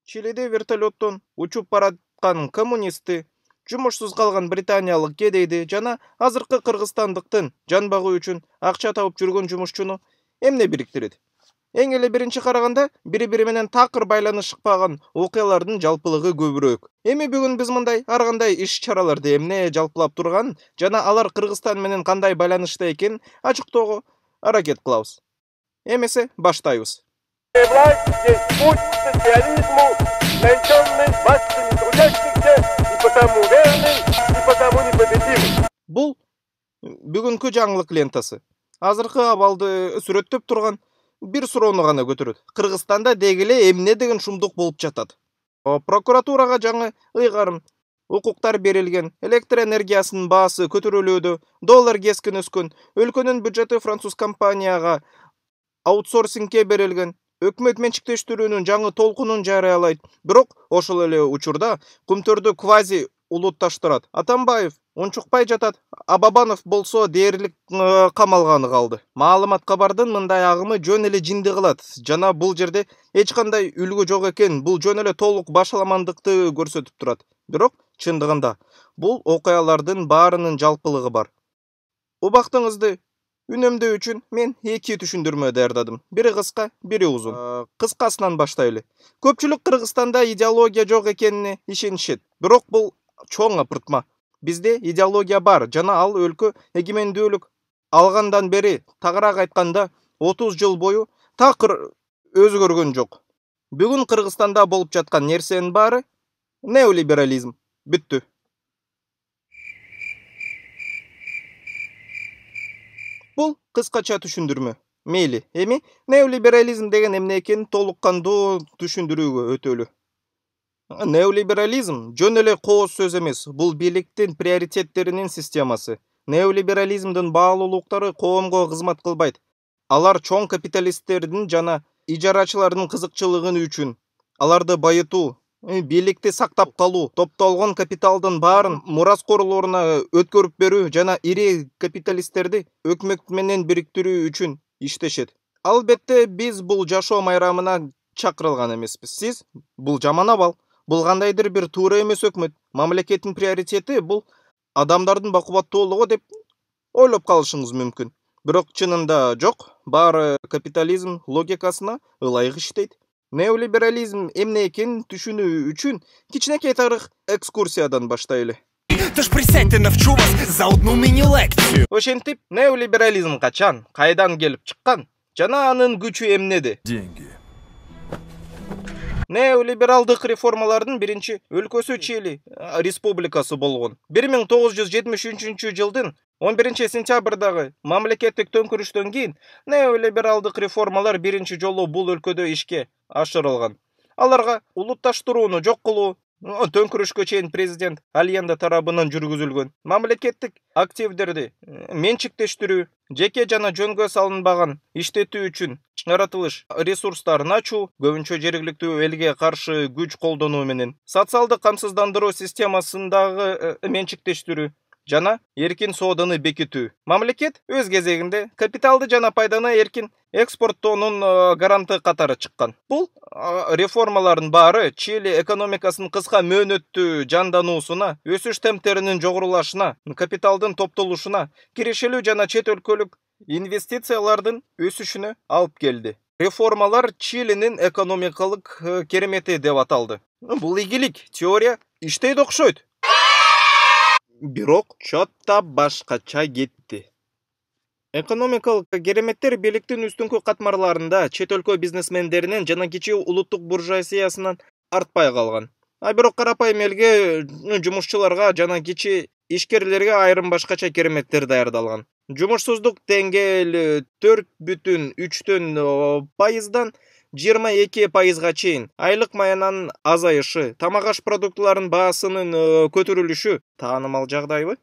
Чилиде вертолеттон учуп бараткан коммунисти, жумушсуз калган британиялык кедейди жана азыркы кыргызстандыктын жан багуу үчүн акча табып жүргөн жумушчуну эмне бириктирет? Эң эле биринчи караганда бири-бири менен такыр байланышпаган окуялардын жалпылыгы көбүрөөк. Эми бүгүн биз мындай ар кандай иш-чараларды эмне жалпылап турганын жана алар Кыргызстан менен кандай байланышта экенин ачыктоого аракет кылабыз. Эмесе баштайбыз. Власть есть путь к социализму, найденный массами трудящихся, и потому верный, и потому непобедимый. Бул бүгүнкү жаңылык лентасы. Азыркы абалды сүрөттөп турган бир суроону гана көтөрөт. Кыргызстанда дегеле эмне деген шумдук болуп жатат? Прокуратурага жаңы ыйгарым укуктар берилген, электр энергиясынын баасы көтөрүлүүдө, доллар кескин өскөн, өлкөнүн бюджети француз компанияга аутсорсингке берилген, өкмөт менчиктештирүүнүн жаңы толкунун жарыялайт. Бирок ошол эле учурда Кумтөрдү квази улутташтырат. Атамбаев унчукпай жатат, Абабанов болсо дээрлик камалганы калды. Маалымат кабардын мындай агымы жөн эле жинди кылат жана бул жерде эч кандай үлгү жок экен, бул жөн эле толук башаламандыкты көрсөтүп турат. Бирок чындыгында бул окуялардын баарынын жалпылыгы бар. Убактыңызды үнөмдөө үчүн мен эки түшүндүрмө даярдадым. Бири кыска, бири узун. Кыскасынан баштайлы. Көпчүлүк Кыргызстанда идеология жок экенине ишенишет. Бирок бул чоң апыртма. Бизде идеология бар жана ал өлкө эгемендүүлүк алгандан бери, тагыраак айтканда 30 жыл бою такыр өзгөргөн жок. Бүгүн Кыргызстанда болуп жаткан нерсенин баары неолиберализм. Бүттү. Бул кыскача түшүндүрмө. Мейли, эми неолиберализм деген эмне экенин толук кандуу түшүндүрүүгө өтөлү. Неолиберализм жөн эле кооз сөз эмес, бул бийликтин приоритеттеринин системасы. Неолиберализмдин баалуулуктары коомго кызмат кылбайт. Алар чоң капиталисттердин жана ижарачылардын кызыкчылыгы үчүн аларды байытуу, бийликти сактап калуу, топтолгон капиталдын баарын мураскорлоруна өткөрүп берүү жана ири капиталисттерди өкмөт менен бириктирүү үчүн иштешет. Албетте биз бул жашоо майрамына чакырылган эмеспиз. Сиз бул жаман абал. Бул кандайдыр бир туура эмес өкмөт. Мамлекеттин приоритети бул адамдардын бакубаттуулугу деп ойлоп калышыңыз мүмкүн. Бирок чынында жок, баары капитализм логикасына ылайык иштейт. Неолиберализм эмне экенин түшүнүү үчүн кичинекей тарых экскурсиядан баштайлы. Тож присядьте, навчу вас за одну мини-лекцию. Ошентип, неолиберализм качан, кайдан келип чыккан, жана анын күчү эмнеде? Деньги. Неолибералдык реформалардын биринчи өлкөсү Чили республикасы болгон. 1973 жылдын 11 сентябрдагы мамлекеттик төңкүрүштөн кийин неолибералдык реформалар биринчи жолу бул өлкөдө ишке ашырылган. Аларга улутташтырууну жок кылуу, төңкүрүшкө чейин президент Альенде тарабынан жүргүзүлгөн. Мамлекеттик активдерди менчиктештирүү, жеке жана жөнгө салынбаган иштетүү үчүн жаратылыш ресурстарын ачуу, көбүнчө жергиликтүү элге каршы күч колдонуу менен социалдык камсыздандыруу системасындагы менчиктештирүү жана эркин сооданы бекитүү. Мамлекет өз кезегинде капиталды жана пайданы эркин экспорттоонун гаранты катары чыккан. Бул реформалардын баары Чили экономикасынын кыска мөөнөттүү жандануусуна, өсүш темптеринин жогорулашына, капиталдын топтолушуна, киришелүү жана чет өлкөлүк инвестициялардын өсүшүнө алып келди. Реформалар Чилинин экономикалык керемети деп аталды. Бул ийгилик, теория иштейт окшойт. Бирок чотто башкача кетти. Экономикалык кереметтер бийликтин үстүнкү катмарларында чет өлкө бизнесмендеринен жана кичи улуттук буржуазиясынан артпай калган. Бирок карапайым элге, жумушчуларга жана кичи ишкерлерге айрым башкача кереметтер даярдалган. Жумушсуздук деңгээли 4,3% 22%га чейин, айлык маянанын азайышы, тамак аш продуктуларынын баасынын көтөрүлүшү таанымал жагдайбы?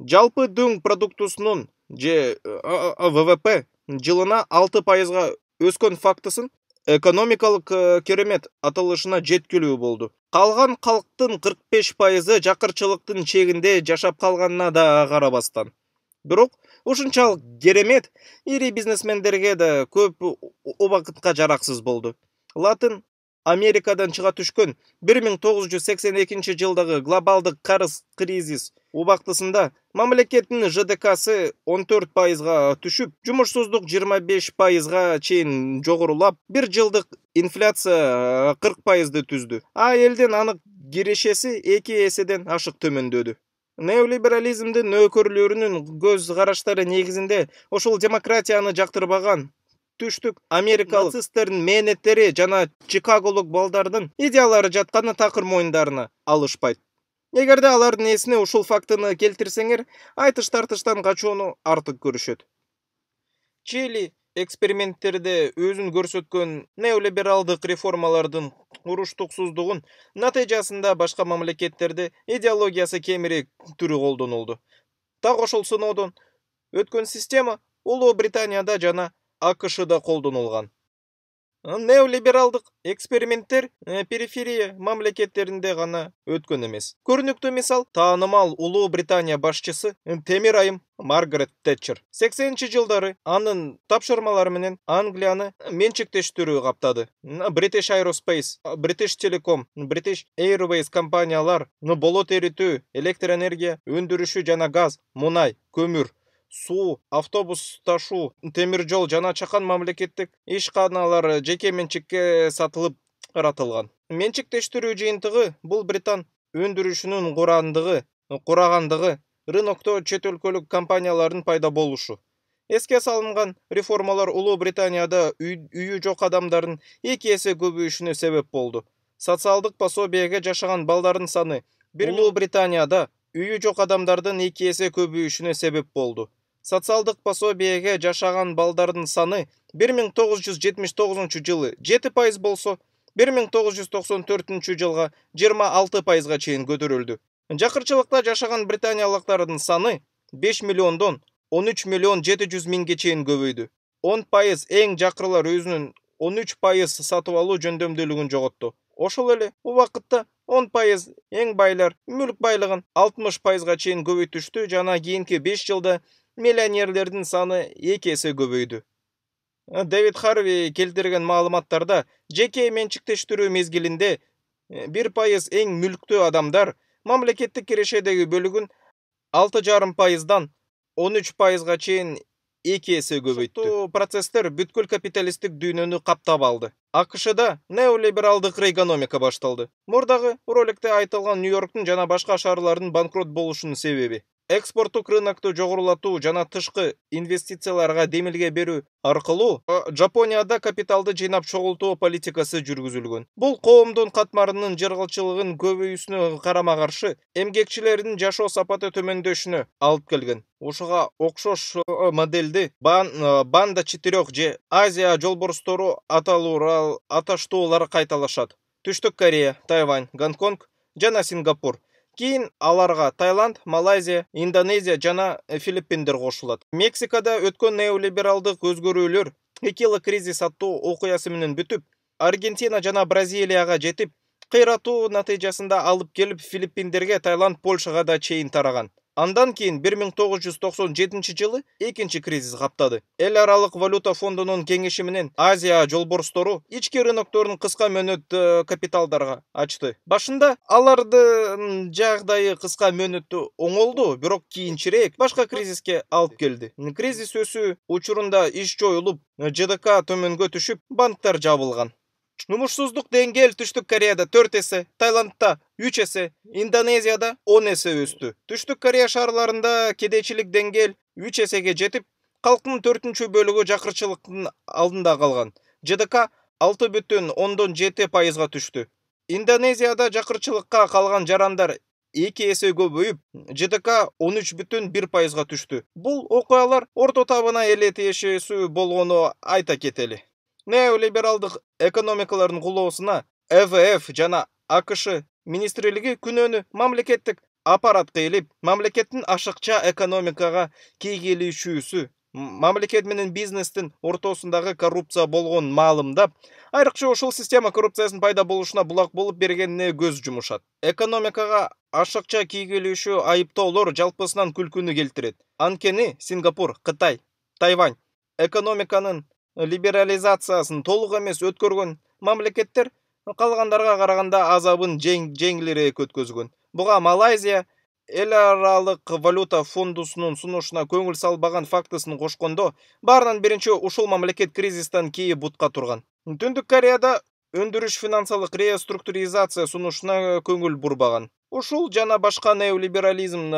Жалпы дөң продуктусунун же ВВП жылына 6%га өскөн фактысын экономикалык керемет аталышына жеткилүү болду. Калган калктын 45%ы жакырчылыктын чегинде жашап калганына да карабастан. Бирок ушунчалык керемет ири бизнесмендерге да көп убакытка жараксыз болду. Латын Америкадан чыга түшкөн 1982 жылдагы глобалдык карыз кризис убактысында мамлекеттин ЖДКсы 14%га түшүп, жумушсуздук 25%га чейин жогорулап, бир жылдык инфляция 40%ды түздү. А элдин анык кирешеси 2 эседен ашык төмөндөдү. Неолиберализмдин өкүрлөрүнүн көз караштары негизинде ошол демократияны жактырбаган түштүк америкалык нацисттердин мээнеттери жана чикаголук балдардын идеялары жатканы такыр моюндарына алышпайт. Эгерде алардын эсине ушул фактыны келтирсеңер, айтыш-тартыштан качууну артык көрүшөт. Чили эксперименттерде өзүн көрсөткөн неолибералдык реформалардын уруштуксуздугун натыйжасында башка мамлекеттерде идеологиясы кемирээк түрү колдонулду. Так ошол сыноодон өткөн система Улуу Британияда жана АКШда колдонулган. Неолибералдык эксперименттер периферия мамлекеттеринде гана өткөн эмес. Көрүнүктүү мисал таанымал Улуу Британия башчысы Темир айым Маргарет Тэтчер. 80-жылдары анын тапшырмалары менен Англияны менчиктештирүү каптады. British Aerospace, British Telecom, British Airways компаниялар болот эритүү, электр энергия өндүрүшү жана газ, мунай, көмүр, суу, автобус ташуу, темир жол жана чакан мамлекеттик ишканалар жеке менчикке сатылып каратылган. Менчиктештирүү жыйынтыгы бул британ өндүрүшүнүн курагандыгы, рынокто чет өлкөлүк компаниялардын пайда болушу. Эске салынган реформалар Улуу Британияда үйү жок адамдардын 2 эсе көбөйүшүнө себеп болду. Социалдык пособияга жашаган балдардын саны Улуу Британияда үйү жок адамдардын 2 эсе көбөйүшүнө себеп болду. Социалдык пособияга жашаган балдардын саны 1979 жылы 7% болсо, 1994 жылга 26%га чейин көтөрүлдү. Жакырчылыкта жашаган британиялыктардын саны 5 миллиондон 13 миллион 700 миңге чейин көбөйдү. 10% эң жакырлар өзүнүн 13% сатып алуу жөндөмдүүлүгүн жоготту. Ошол эле убакытта 10% эң байлар мүлк байлыгын 60%га чейин көбөйтүштү жана кийинки 5 жылда миллионерлердин саны 2 эсе көбөйдү. Дэвид Харви келтирген маалыматтарда жеке менчиктештирүү мезгилинде 1% эң мүлктүү адамдар мамлекеттик кирешедеги бөлүгүн 6,5%дан 13%га чейин 2 эсе көбөйттү. Процесстер бүткүл капиталисттик дүйнөнү каптап алды. АКШда неолибералдык экономика башталды. Мурдагы роликте айтылган Нью-Йорктун жана башка шаарлардын банкрот болушунун себеби экспорттук рынокту жогорулатуу жана тышкы инвестицияларга демилге берүү аркылуу Жапонияда капиталды жыйнап чогултуу политикасы жүргүзүлгөн. Бул коомдун катмарынын жыргалчылыгын көбөйүүсүнө карама каршы эмгекчилердин жашоо сапаты төмөндөшүнө алып келген. Ушуга окшош моделди банда четырех же Азия жолборстору аташтуулар кайталашат. Түштүк Корея, Тайвань, Гонконг жана Сингапур. Кийин аларга Таиланд, Малайзия, Индонезия жана Филиппиндер кошулат. Мексикада өткөн неолибералдык өзгөрүүлөр 2 жылы кризис аттуу окуясы менен бүтүп, Аргентина жана Бразилияга жетип, кыйратуу натыйжасында алып келип Филиппиндерге, Таиланд, Польшага да чейин тараган. Андан кийин 1997 жылы экинчи кризис каптады. Эл аралык валюта фондунун кеңеши менен Азия жолборстору ички рынокторун кыска мөөнөттүү капиталдарга ачты. Башында алардын жагдайы кыска мөөнөттүү оңолду, бирок кийинчерээк башка кризиске алып келди. Кризис өсүү учурунда иш жоюлуп, ЖДК төмөнгө түшүп, банктар жабылган. Жумушсуздук деңгээл Түштүк Кореяда 4 эсе, Таиландта 3 эсе, Индонезияда 10 эсе өстү. Түштүк Корея шаарларында кедейчилик деңгээл 3 эсеге жетип, калктын 4-чү бөлүгү жакырчылыктын алдында калган. ЖДК 6,7%га түштү. Индонезияда жакырчылыкка калган жарандар 2 эсе көбөйүп, ЖДК 13,1%га түштү. Бул окуялар орто табына эле тиешеси болгону айта кетели. Неолибералдык экономикалардын кулоосуна ЭВФ жана АКШ министрлиги күнөөнү мамлекеттик аппаратка илип, мамлекеттин ашыкча экономикага тийгилишүүсү, мамлекет менен бизнестин ортосундагы коррупция болгонун маалымдап, айрыкча ошол система коррупциясынын пайда болушуна булак болуп бергенине көз жумушат. Экономикага ашыкча тийгилишүү айыптоолор жалпысынан күлкүнү келтирет. Анткени Сингапур, Кытай, Тайвань экономиканын либерализациясын толук эмес өткөргөн мамлекеттер калгандарга караганда азабын жеңилирээк өткөзгөн. Буга Малайзия эл аралык валюта фондусунун сунушуна көңүл салбаган фактысын кошкондо, баарынан биринчи ушул мамлекет кризистен кийин бутка турган. Түндүк Кореяда өндүрүш финансылык реструктуризация сунушуна көңүл бурбаган. Ушул жана башка неолиберализм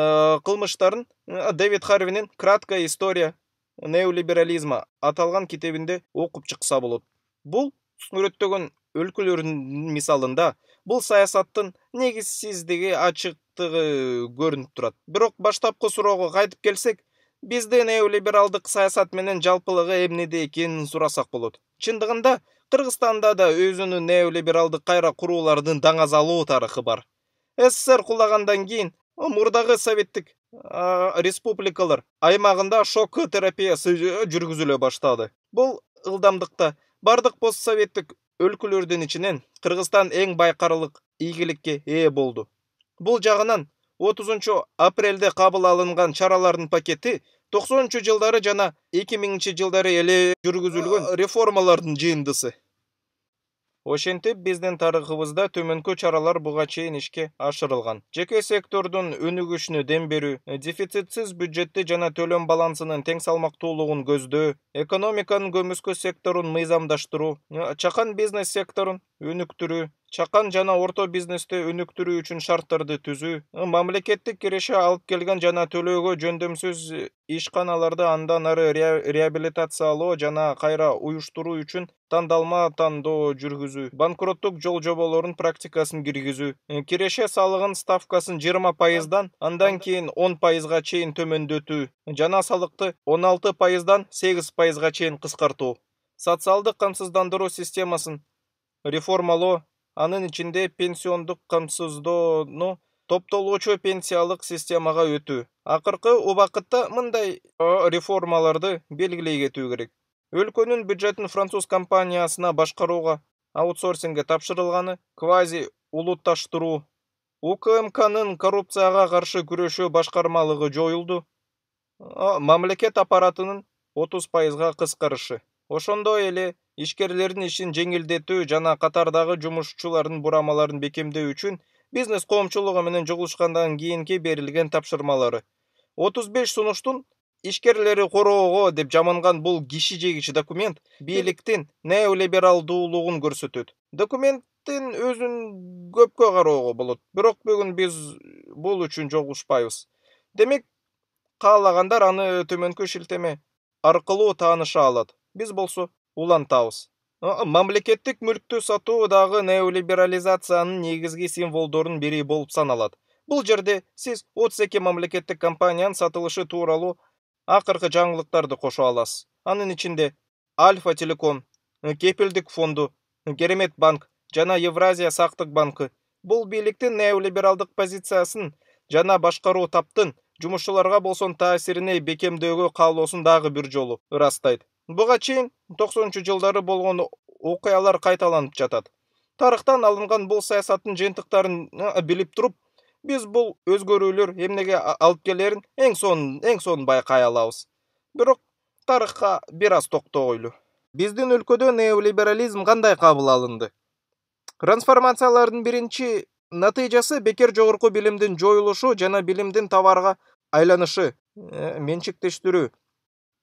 кылмыштарын Дэвид Харвинин «Краткая история неолиберализма» аталган китебинде окуп чыкса болот. Бул сүрөттөгөн өлкөлөрдүн мисалында бул саясаттын негизсиздиги ачыктыгы көрүнүп турат. Бирок баштапкы суроого кайтып келсек, бизде неолибералдык саясат менен жалпылыгы эмнеде экенин сурасак болот. Чындыгында Кыргызстанда да өзүнүн неолибералдык кайра куруулардын даңазалуу тарыхы бар. СССР кулагандан кийин мурдагы советтик республикалар аймагында шок терапиясы жүргүзүлө баштады. Бул ылдамдыкта бардык постсоветтик өлкөлөрдүн ичинен Кыргызстан эң байкарлык ийгиликке ээ болду. Бул жагынан 30 апрелде кабыл алынган чаралардын пакети 90-жылдары жана 2000-жылдары эле жүргүзүлгөн реформалардын жыйындысы. Ошентип, биздин тарыхыбызда төмөнкү чаралар буга чейин ишке ашырылган. Жеке сектордун өнүгүшүнө дем берүү, дефицитсиз бюджетти жана төлөм балансынын тең салмактуулугун көздөө, экономиканын көмүскө секторун мыйзамдаштыруу, чакан бизнес секторун өнүктүрүү, чакан жана орто бизнести өнүктүрүү үчүн шарттарды түзүү, мамлекеттик киреше алып келген жана төлөөгө жөндөмсүз ишканаларды андан ары реабилитациялоо жана кайра уюштуруу үчүн тандалма тандоо жүргүзүү, банкроттук жол жоболорунун практикасын киргизүү, киреше салыгын ставкасын 20%дан андан кийин 10%га чейин төмөндөтүү жана салыкты 16%дан 8%га чейин кыскартуу, социалдык камсыздандыруу системасын реформалоо, анын ичинде пенсиондук камсыздоону топтолуучу пенсиялык системага өтүү. Акыркы убакытта мындай реформаларды белгилей кетүү керек. Өлкөнүн бюджетин француз компаниясына башкарууга аутсорсингге тапшырылганы, квази улутташтыруу, УКМКнын коррупцияга каршы күрөшүү башкармалыгы жоюлду, мамлекет аппаратынын 30%га кыскарышы. Ошондой эле ишкерлердин ишин жеңилдетүү жана катардагы жумушчулардын бурамаларын бекемдөө үчүн бизнес коомчулугу менен жолугушкандан кийинки берилген тапшырмалары. 35 сунуштун ишкерлери короого деп жаманган бул киши жегичи документ бийликтин неолибералдуулугун көрсөтөт. Документтин өзүн көпкө кароого болот, бирок бүгүн биз бул үчүн жолугушпайбыз. Демек, каалагандар аны төмөнкү шилтеме аркылуу тааныша алат. Биз болсо улантабыз. Мамлекеттик мүлктү сатуу дагы неолиберализациянын негизги символдорунун бири болуп саналат. Бул жерде сиз 32 мамлекеттик компаниянын сатылышы тууралуу акыркы жаңылыктарды кошо аласыз. Анын ичинде Альфа Телеком, Кепилдик фонду, Керемет банк жана Евразия сактык банкы бул бийликтин неолибералдык позициясын жана башкаруу таптын жумушчуларга болсун таасирине бекемдөөгө каалоосун дагы бир жолу ырастайт. Буга чейин 90-жылдары болгон окуялар кайталанып жатат. Тарыхтан алынган бул саясаттын жыйынтыктарын билип туруп, биз бул өзгөрүүлөр эмнеге алып келерин эң сонун байкай алабыз. Бирок тарыхка бир аз токтогойлу. Биздин өлкөдө неолиберализм кандай кабыл алынды? Трансформациялардын биринчи натыйжасы бекер жогорку билимдин жоюлушу жана билимдин товарга айланышы, менчиктештирүү.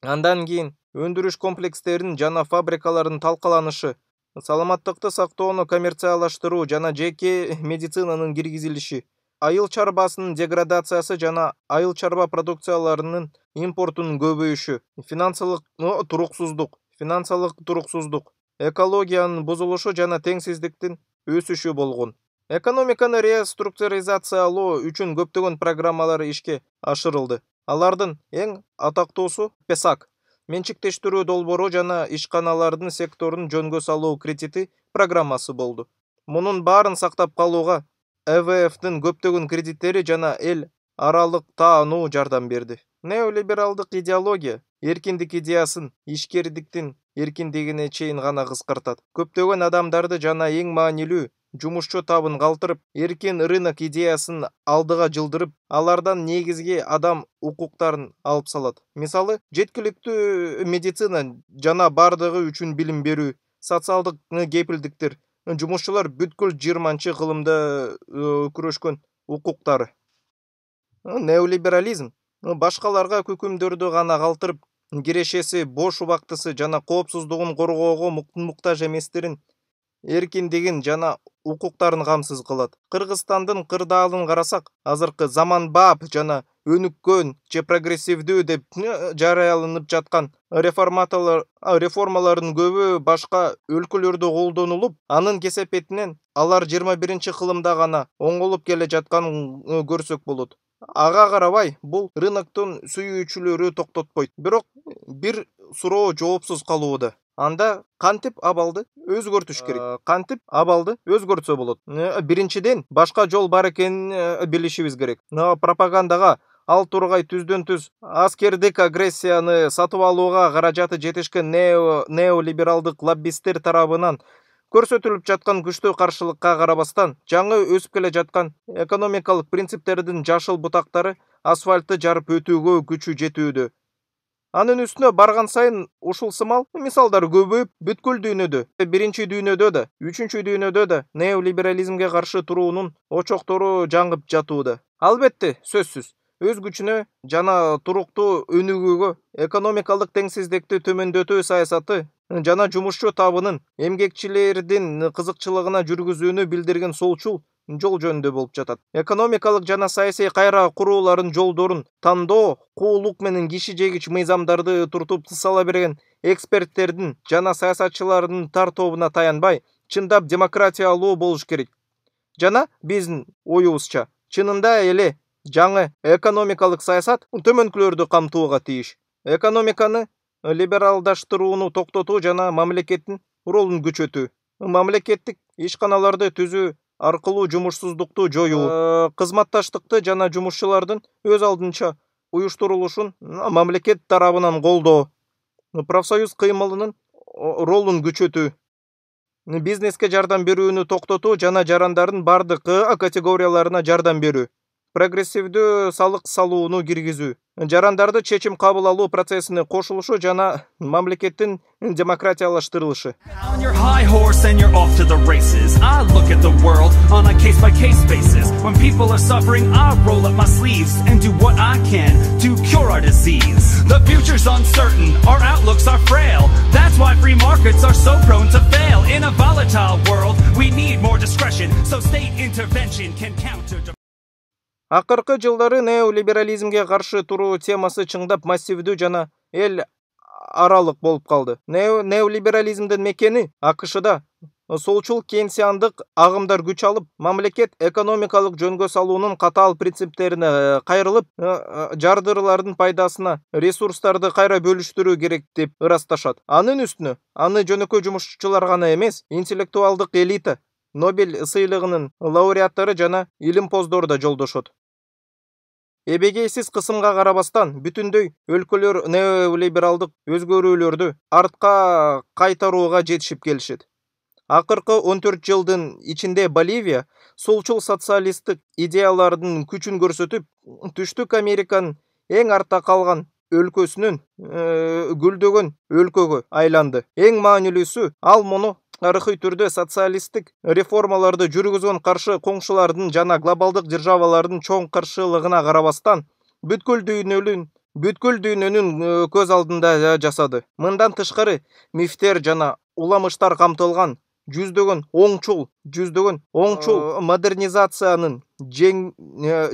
Андан кийин өндүрүш комплекстерин жана фабрикалардын талкаланышы, саламаттыкты сактоону коммерциялаштыруу жана жеке медицинанын киргизилиши, айыл чарбасынын деградациясы жана айыл чарба продукцияларынын импортунун көбөйүшү, финансылык туруксуздук, экологиянын бузулушу жана теңсиздиктин өсүшү болгон. Экономиканы реструктуризациялоо үчүн көптөгөн программалар ишке ашырылды. Алардын эң атактуусу ПЕСАК, менчиктештирүү долбоору жана ишканалардын секторун жөнгө салуу кредити программасы болду. Мунун баарын сактап калууга ЭВФдин көптөгөн кредиттери жана эл аралык таануу жардам берди. Неолибералдык идеология эркиндик идеясын ишкердиктин эркиндигине чейин гана кыскартат. Көптөгөн адамдарды жана эң маанилүү жумушчу табын калтырып, эркин рынок идеясын алдыга жылдырып, алардан негизги адам укуктарын алып салат. Мисалы, жеткиликтүү медицина жана бардыгы үчүн билим берүү, социалдык кепилдиктер, жумушчулар бүткүл 20-кылымда күрөшкөн укуктары. Неолиберализм башкаларга көкүмдөрдү гана калтырып, кирешеси, бош убактысы жана коопсуздугун коргоого муктаж эместерин эркиндигин жана укуктарын камсыз кылат. Кыргызстандын кырдаалын карасак, азыркы заманбап жана өнүккөн же прогрессивдүү деп жарыяланып жаткан реформалардын көбү башка өлкөлөрдө колдонулуп, анын кесепетинен алар 21-кылымда гана оңолуп келе жатканын көрсөк болот. Ага карабай, бул рыноктун сүйүүчүлөрү токтотпойт. Бирок бир суроо жоопсуз калууда. Анда кантип абалды өзгөртүш керек? Кантип абалды өзгөртсө болот? Биринчиден, башка жол бар экенин билишибиз керек. Пропагандага ал тургай түздөн-түз аскердик агрессияны сатып алууга каражаты жетишкен неолибералдык лоббисттер тарабынан көрсөтүлүп жаткан күчтүү каршылыкка карабастан, жаңы өсүп келе жаткан экономикалык принциптердин жашыл бутактары асфальтты жарып өтүүгө күчү жетүүдө. Анын үстүнө барган сайын ушул сымал мисалдар көбөйүп, бүткүл дүйнөдө, биринчи дүйнөдө да, үчүнчү дүйнөдө да неолиберализмге каршы туруунун очоктору жаңып жатууда. Албетте, сөзсүз, өз күчүнө жана туруктуу өнүгүүгө, экономикалык теңсиздикти төмөндөтүү саясаты жана жумушчу табынын эмгекчилердин кызыкчылыгына жүргүзүүнү билдирген солчул жол жөнүндө болуп жатат. Экономикалык жана саясий кайра куруулардын жолдорун тандоо, куулук менен киши жегич мыйзамдарды туртуп сала берген эксперттердин жана саясатчылардын тар тобуна таянбай, чындап демократиялуу болуш керек. Жана биздин оюбузча, чынында эле жаңы экономикалык саясат төмөнкүлөрдү камтууга тийиш. Экономиканы либералдаштырууну токтотуу жана мамлекеттин ролун күчөтүү. Мамлекеттик ишканаларды түзүү аркылуу жумушсуздукту жоюу, кызматташтыкты жана жумушчулардын өз алдынча уюштурулушун мамлекет тарабынан колдоо, профсоюз кыймылынын ролун күчөтүү, бизнеске жардам берүүнү токтотуу жана жарандардын бардык категорияларына жардам берүү, прогрессивдүү салык салууну киргизүү, жарандарды чечим кабыл алуу процессине кошулушу жана мамлекеттин демократиялаштырылышы. On your high horse and you're off to the races. I look at the world on a case-by-case basis. When people are suffering, I roll up my sleeves and do what I can to cure our disease. The future's uncertain, our outlooks are frail. That's why free markets are so prone to fail. In a volatile world, we need more discretion, so state intervention can counter. Акыркы жылдары неолиберализмге каршы туруу темасы чыңдап массивдүү жана эл аралык болуп калды. Неолиберализмдин мекени АКШда солчул кейнсиандык агымдар күч алып, мамлекет экономикалык жөнгө салуунун катаал принциптерине кайрылып, жардырлардын пайдасына ресурстарды кайра бөлүштүрүү керек деп ырасташат. Анын үстүнө, аны жөнөкөй жумушчулар гана эмес, интеллектуалдык элита, Нобель сыйлыгынын лауреаттары жана илимпоздор да жолдошот. Эбегейсиз кысымга карабастан, бүтүндөй өлкөлөр неолибералдык өзгөрүүлөрдү артка кайтарууга жетишип келишет. Акыркы 14 жылдын ичинде Боливия солчул социалисттик идеялардын күчүн көрсөтүп, Түштүк Американын эң артта калган өлкөсүнүн гүлдөгөн өлкөгө айланды. Эң маанилүүсү, ал муну тарыхый түрдө социалисттик реформаларды жүргүзгөн каршы коңшулардын жана глобалдык державалардын чоң каршылыгына карабастан, бүткүл дүйнөнүн көз алдында жасады. Мындан тышкары, мифтер жана уламыштар камтылган жүздөгөн оңчул модернизациянын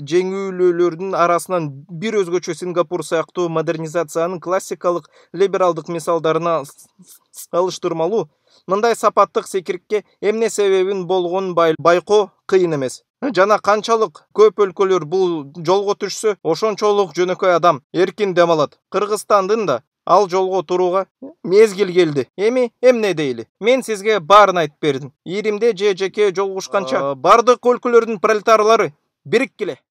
жеңүүлөрдүн арасынан бир өзгөчө Сингапур сыяктуу модернизациянын классикалык либералдык мисалдарына алыштырмалуу, мындай сапаттык секирикке эмне себебин болгонун байкоо кыйын эмес. Жана канчалык көп өлкөлөр бул жолго түшсө, ошончолук жөнөкөй адам эркин дем алат. Кыргызстандын да ал жолго турууга мезгил келди. Эми эмне дейли? Мен сизге баарын айтып бердим. Иримде же жеке жолугушканча бардык өлкөлөрдүн пролетарлары бириккиле.